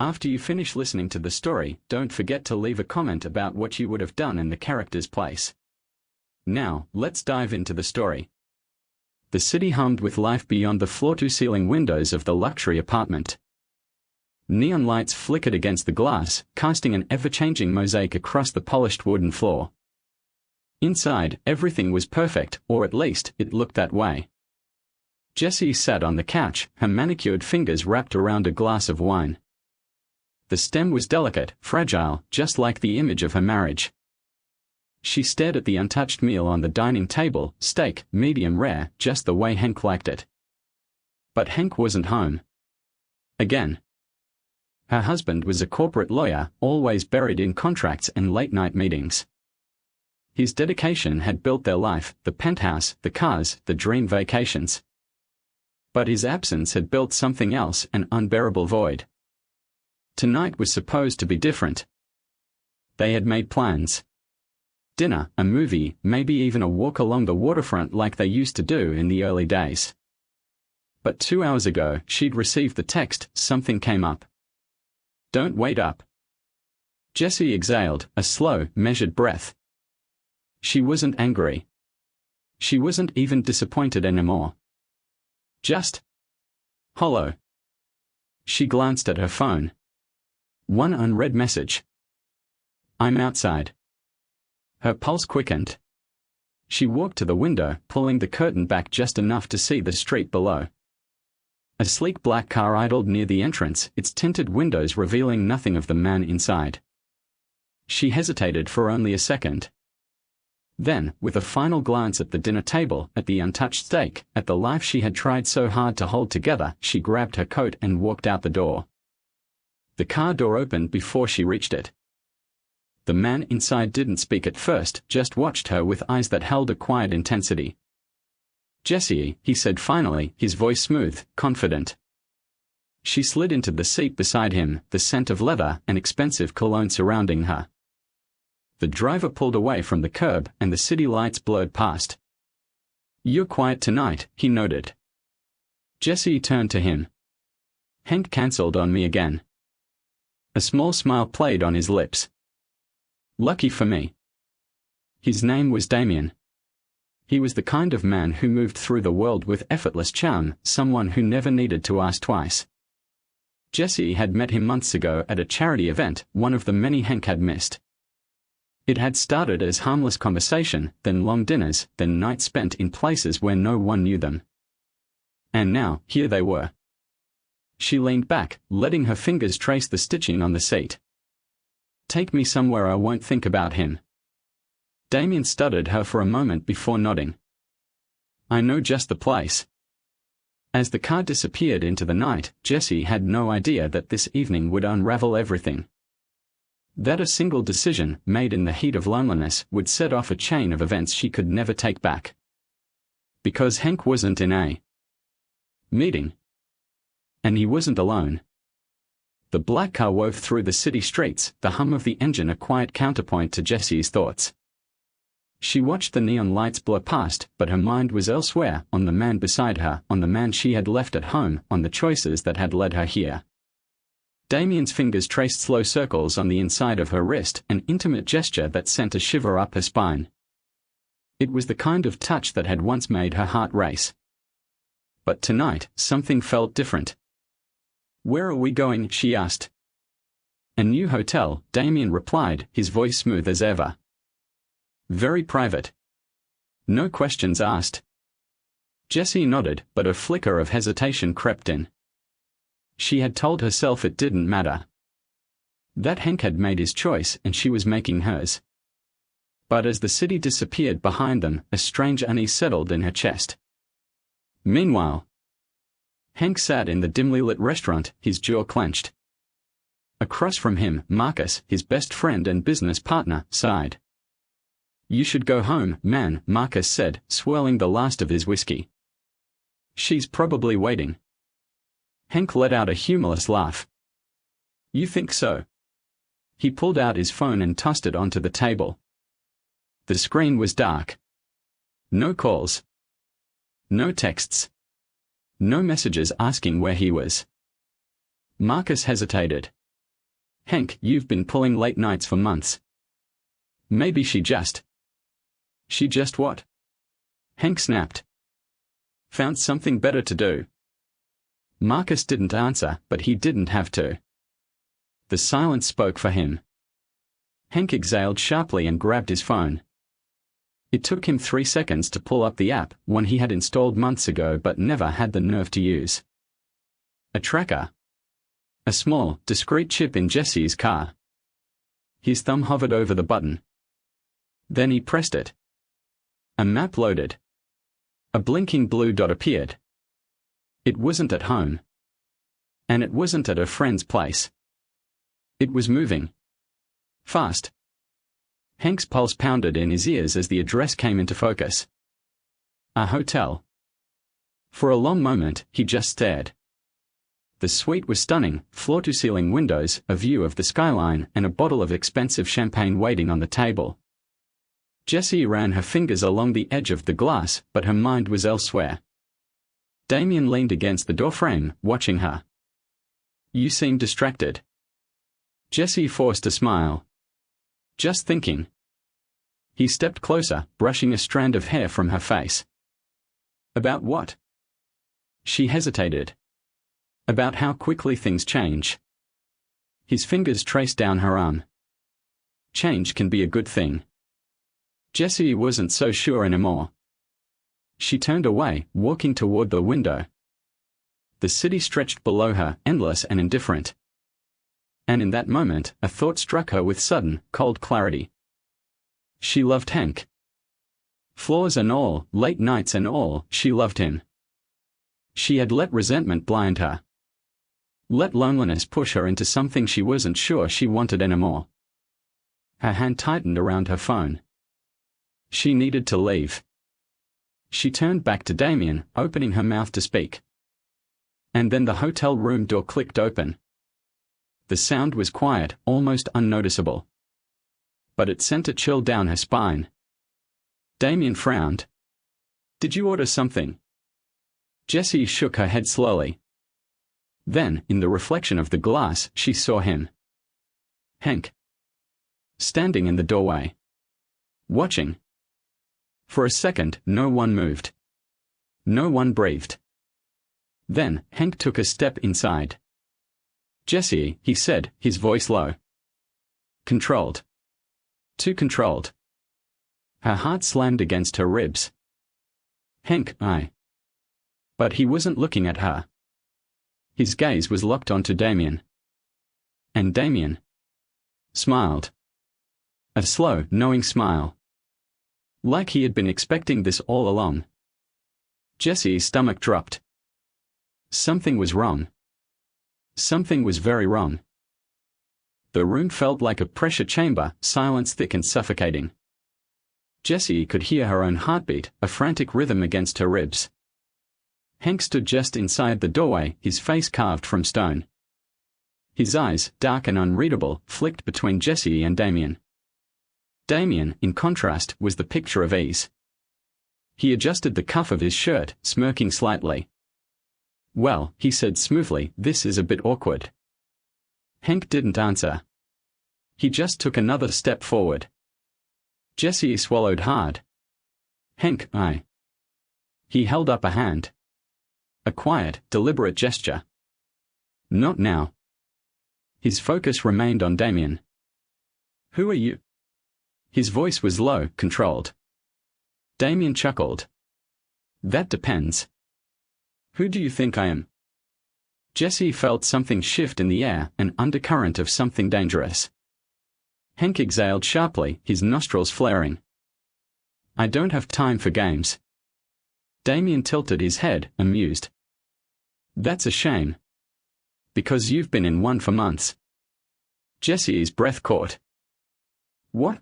After you finish listening to the story, don't forget to leave a comment about what you would have done in the character's place. Now, let's dive into the story. The city hummed with life beyond the floor-to-ceiling windows of the luxury apartment. Neon lights flickered against the glass, casting an ever-changing mosaic across the polished wooden floor. Inside, everything was perfect, or at least, it looked that way. Jessie sat on the couch, her manicured fingers wrapped around a glass of wine. The stem was delicate, fragile, just like the image of her marriage. She stared at the untouched meal on the dining table, steak, medium rare, just the way Hank liked it. But Hank wasn't home. Again. Her husband was a corporate lawyer, always buried in contracts and late-night meetings. His dedication had built their life, the penthouse, the cars, the dream vacations. But his absence had built something else, an unbearable void. Tonight was supposed to be different. They had made plans. Dinner, a movie, maybe even a walk along the waterfront like they used to do in the early days. But 2 hours ago, she'd received the text, something came up. Don't wait up. Jessie exhaled, a slow, measured breath. She wasn't angry. She wasn't even disappointed anymore. Just hollow. She glanced at her phone. One unread message. I'm outside. Her pulse quickened. She walked to the window, pulling the curtain back just enough to see the street below. A sleek black car idled near the entrance, its tinted windows revealing nothing of the man inside. She hesitated for only a second. Then, with a final glance at the dinner table, at the untouched steak, at the life she had tried so hard to hold together, she grabbed her coat and walked out the door. The car door opened before she reached it. The man inside didn't speak at first, just watched her with eyes that held a quiet intensity. Jessie, he said finally, his voice smooth, confident. She slid into the seat beside him, the scent of leather and expensive cologne surrounding her. The driver pulled away from the curb, and the city lights blurred past. You're quiet tonight, he noted. Jessie turned to him. Hank cancelled on me again. A small smile played on his lips. Lucky for me. His name was Damien. He was the kind of man who moved through the world with effortless charm, someone who never needed to ask twice. Jessie had met him months ago at a charity event, one of the many Hank had missed. It had started as harmless conversation, then long dinners, then nights spent in places where no one knew them. And now, here they were. She leaned back, letting her fingers trace the stitching on the seat. Take me somewhere I won't think about him. Damien stuttered her for a moment before nodding. I know just the place. As the car disappeared into the night, Jessie had no idea that this evening would unravel everything. That a single decision, made in the heat of loneliness, would set off a chain of events she could never take back. Because Hank wasn't in a meeting. And he wasn't alone. The black car wove through the city streets, the hum of the engine a quiet counterpoint to Jessie's thoughts. She watched the neon lights blur past, but her mind was elsewhere, on the man beside her, on the man she had left at home, on the choices that had led her here. Damien's fingers traced slow circles on the inside of her wrist, an intimate gesture that sent a shiver up her spine. It was the kind of touch that had once made her heart race. But tonight, something felt different. Where are we going? She asked. A new hotel, Damien replied, his voice smooth as ever. Very private. No questions asked. Jessie nodded, but a flicker of hesitation crept in. She had told herself it didn't matter. That Hank had made his choice and she was making hers. But as the city disappeared behind them, a strange unease settled in her chest. Meanwhile, Hank sat in the dimly lit restaurant, his jaw clenched. Across from him, Marcus, his best friend and business partner, sighed. You should go home, man, Marcus said, swirling the last of his whiskey. She's probably waiting. Hank let out a humorless laugh. You think so? He pulled out his phone and tossed it onto the table. The screen was dark. No calls. No texts. No messages asking where he was. Marcus hesitated. Hank, you've been pulling late nights for months. Maybe she just. She just what? Hank snapped. Found something better to do. Marcus didn't answer, but he didn't have to. The silence spoke for him. Hank exhaled sharply and grabbed his phone. It took him 3 seconds to pull up the app, one he had installed months ago but never had the nerve to use. A tracker. A small, discreet chip in Jesse's car. His thumb hovered over the button. Then he pressed it. A map loaded. A blinking blue dot appeared. It wasn't at home. And it wasn't at a friend's place. It was moving. Fast. Hank's pulse pounded in his ears as the address came into focus. A hotel. For a long moment, he just stared. The suite was stunning, floor-to-ceiling windows, a view of the skyline, and a bottle of expensive champagne waiting on the table. Jessie ran her fingers along the edge of the glass, but her mind was elsewhere. Damien leaned against the doorframe, watching her. You seem distracted. Jessie forced a smile. Just thinking. He stepped closer, brushing a strand of hair from her face. About what? She hesitated. About how quickly things change. His fingers traced down her arm. Change can be a good thing. Jessie wasn't so sure anymore. She turned away, walking toward the window. The city stretched below her, endless and indifferent. And in that moment, a thought struck her with sudden, cold clarity. She loved Hank. Flaws and all, late nights and all, she loved him. She had let resentment blind her. Let loneliness push her into something she wasn't sure she wanted anymore. Her hand tightened around her phone. She needed to leave. She turned back to Damien, opening her mouth to speak. And then the hotel room door clicked open. The sound was quiet, almost unnoticeable. But it sent a chill down her spine. Damien frowned. Did you order something? Jessie shook her head slowly. Then, in the reflection of the glass, she saw him. Hank. Standing in the doorway. Watching. For a second, no one moved. No one breathed. Then, Hank took a step inside. Jessie, he said, his voice low. Controlled. Too controlled. Her heart slammed against her ribs. Hank, I. But he wasn't looking at her. His gaze was locked onto Damien. And Damien smiled. A slow, knowing smile. Like he had been expecting this all along. Jessie's stomach dropped. Something was wrong. Something was very wrong. The room felt like a pressure chamber, silence thick and suffocating. Jessie could hear her own heartbeat, a frantic rhythm against her ribs. Hank stood just inside the doorway, his face carved from stone. His eyes, dark and unreadable, flicked between Jessie and Damien. Damien, in contrast, was the picture of ease. He adjusted the cuff of his shirt, smirking slightly. Well, he said smoothly, this is a bit awkward. Hank didn't answer. He just took another step forward. Jessie swallowed hard. Hank, I. He held up a hand. A quiet, deliberate gesture. Not now. His focus remained on Damien. Who are you? His voice was low, controlled. Damien chuckled. That depends. Who do you think I am? Jessie felt something shift in the air, an undercurrent of something dangerous. Hank exhaled sharply, his nostrils flaring. I don't have time for games. Damien tilted his head, amused. That's a shame. Because you've been in one for months. Jessie's breath caught. What?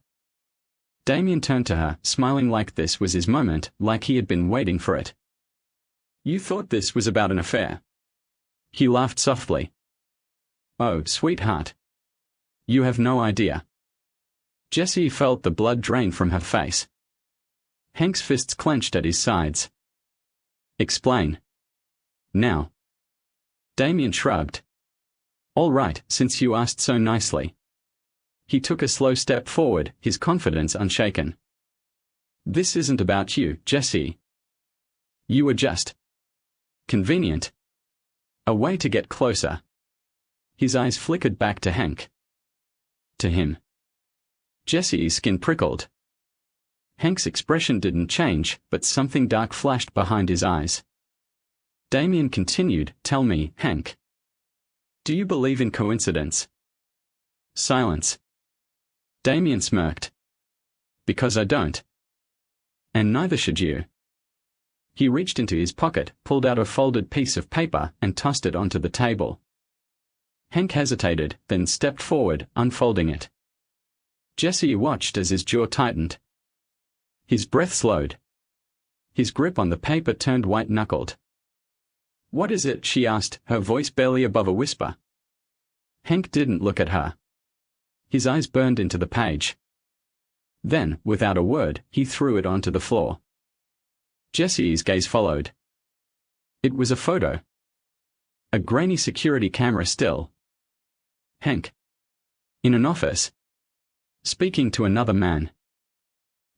Damien turned to her, smiling like this was his moment, like he had been waiting for it. You thought this was about an affair. He laughed softly. Oh, sweetheart. You have no idea. Jessie felt the blood drain from her face. Hank's fists clenched at his sides. Explain. Now. Damien shrugged. All right, since you asked so nicely. He took a slow step forward, his confidence unshaken. This isn't about you, Jesse. You were just convenient. A way to get closer. His eyes flickered back to Hank. To him. Jesse's skin prickled. Hank's expression didn't change, but something dark flashed behind his eyes. Damien continued, Tell me, Hank. Do you believe in coincidence? Silence. Damien smirked. Because I don't. And neither should you. He reached into his pocket, pulled out a folded piece of paper, and tossed it onto the table. Hank hesitated, then stepped forward, unfolding it. Jesse watched as his jaw tightened. His breath slowed. His grip on the paper turned white-knuckled. What is it? She asked, her voice barely above a whisper. Hank didn't look at her. His eyes burned into the page. Then, without a word, he threw it onto the floor. Jesse's gaze followed. It was a photo. A grainy security camera still. Hank. In an office. Speaking to another man.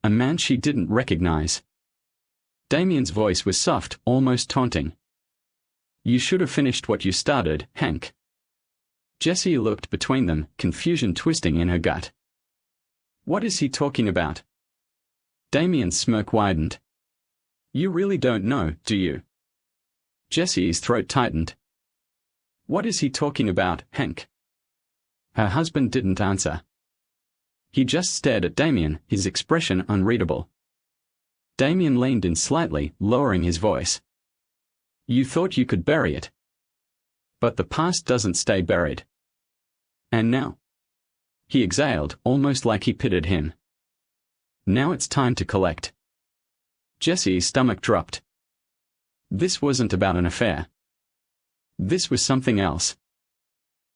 A man she didn't recognize. Damien's voice was soft, almost taunting. You should have finished what you started, Hank. Jessie looked between them, confusion twisting in her gut. What is he talking about? Damien's smirk widened. You really don't know, do you? Jessie's throat tightened. What is he talking about, Hank? Her husband didn't answer. He just stared at Damien, his expression unreadable. Damien leaned in slightly, lowering his voice. You thought you could bury it. But the past doesn't stay buried. And now? He exhaled, almost like he pitied him. Now it's time to collect. Jesse's stomach dropped. This wasn't about an affair. This was something else.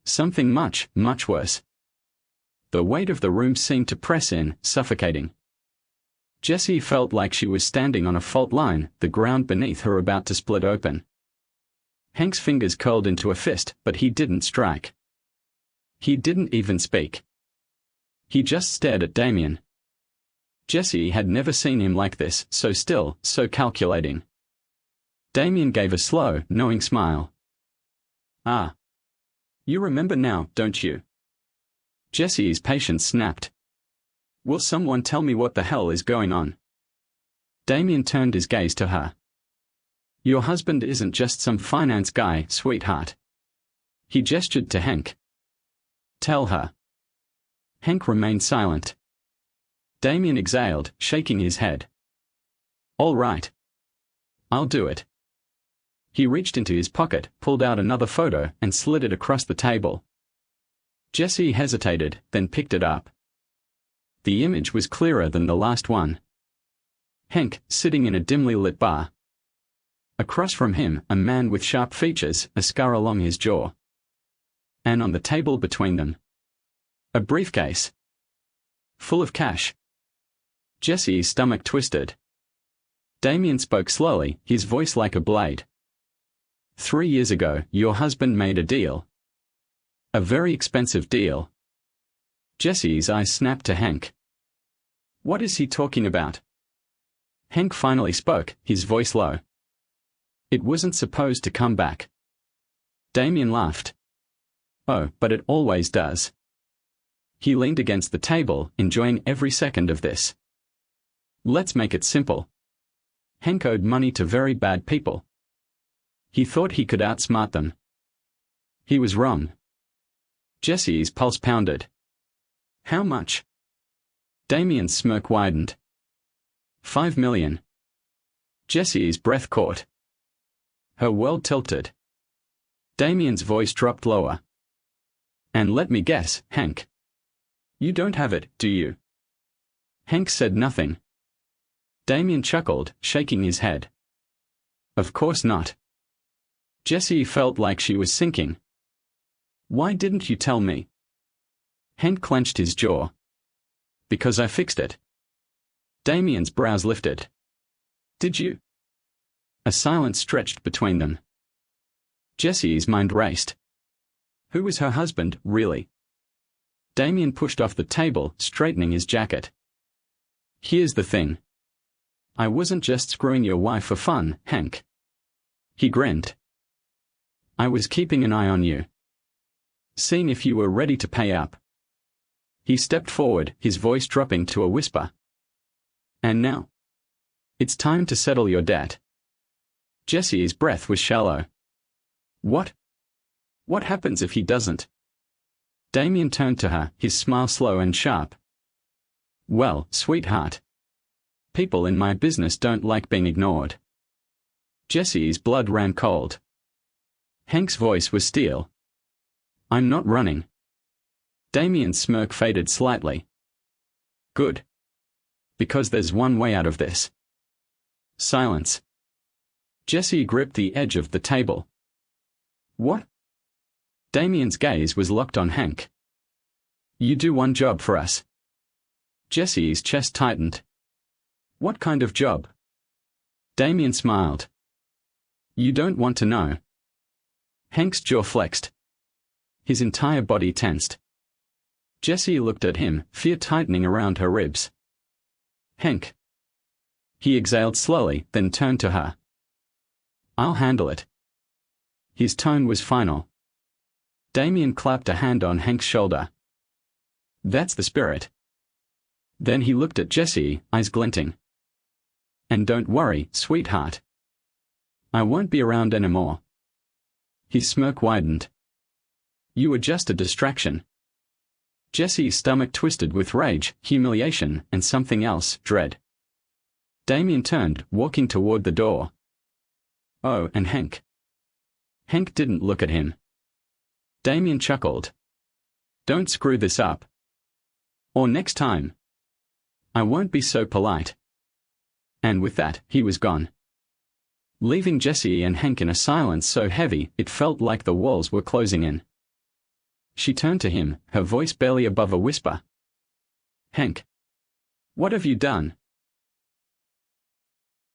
Something much, much worse. The weight of the room seemed to press in, suffocating. Jessie felt like she was standing on a fault line, the ground beneath her about to split open. Hank's fingers curled into a fist, but he didn't strike. He didn't even speak. He just stared at Damien. Jessie had never seen him like this, so still, so calculating. Damien gave a slow, knowing smile. Ah. You remember now, don't you? Jessie's patience snapped. Will someone tell me what the hell is going on? Damien turned his gaze to her. Your husband isn't just some finance guy, sweetheart. He gestured to Hank. Tell her. Hank remained silent. Damien exhaled, shaking his head. All right. I'll do it. He reached into his pocket, pulled out another photo, and slid it across the table. Jessie hesitated, then picked it up. The image was clearer than the last one. Hank, sitting in a dimly lit bar. Across from him, a man with sharp features, a scar along his jaw. And on the table between them, a briefcase. Full of cash. Jessie's stomach twisted. Damien spoke slowly, his voice like a blade. 3 years ago, your husband made a deal. A very expensive deal. Jessie's eyes snapped to Hank. What is he talking about? Hank finally spoke, his voice low. It wasn't supposed to come back. Damien laughed. Oh, but it always does. He leaned against the table, enjoying every second of this. Let's make it simple. Hank owed money to very bad people. He thought he could outsmart them. He was wrong. Jessie's pulse pounded. How much? Damien's smirk widened. 5 million. Jessie's breath caught. Her world tilted. Damien's voice dropped lower. And let me guess, Hank. You don't have it, do you? Hank said nothing. Damien chuckled, shaking his head. Of course not. Jessie felt like she was sinking. Why didn't you tell me? Hank clenched his jaw. Because I fixed it. Damien's brows lifted. Did you? A silence stretched between them. Jessie's mind raced. Who was her husband, really? Damien pushed off the table, straightening his jacket. Here's the thing. I wasn't just screwing your wife for fun, Hank. He grinned. I was keeping an eye on you. Seeing if you were ready to pay up. He stepped forward, his voice dropping to a whisper. And now? It's time to settle your debt. Jesse's breath was shallow. What? What happens if he doesn't? Damien turned to her, his smile slow and sharp. Well, sweetheart. People in my business don't like being ignored. Jesse's blood ran cold. Hank's voice was steel. I'm not running. Damien's smirk faded slightly. Good. Because there's one way out of this. Silence. Jesse gripped the edge of the table. What? Damien's gaze was locked on Hank. You do one job for us. Jesse's chest tightened. What kind of job? Damien smiled. You don't want to know. Hank's jaw flexed. His entire body tensed. Jessie looked at him, fear tightening around her ribs. Hank. He exhaled slowly, then turned to her. I'll handle it. His tone was final. Damien clapped a hand on Hank's shoulder. That's the spirit. Then he looked at Jessie, eyes glinting. And don't worry, sweetheart. I won't be around anymore. His smirk widened. You were just a distraction. Jesse's stomach twisted with rage, humiliation, and something else, dread. Damien turned, walking toward the door. Oh, and Hank. Hank didn't look at him. Damien chuckled. Don't screw this up. Or next time. I won't be so polite. And with that, he was gone. Leaving Jessie and Hank in a silence so heavy it felt like the walls were closing in. She turned to him, her voice barely above a whisper. Hank. What have you done?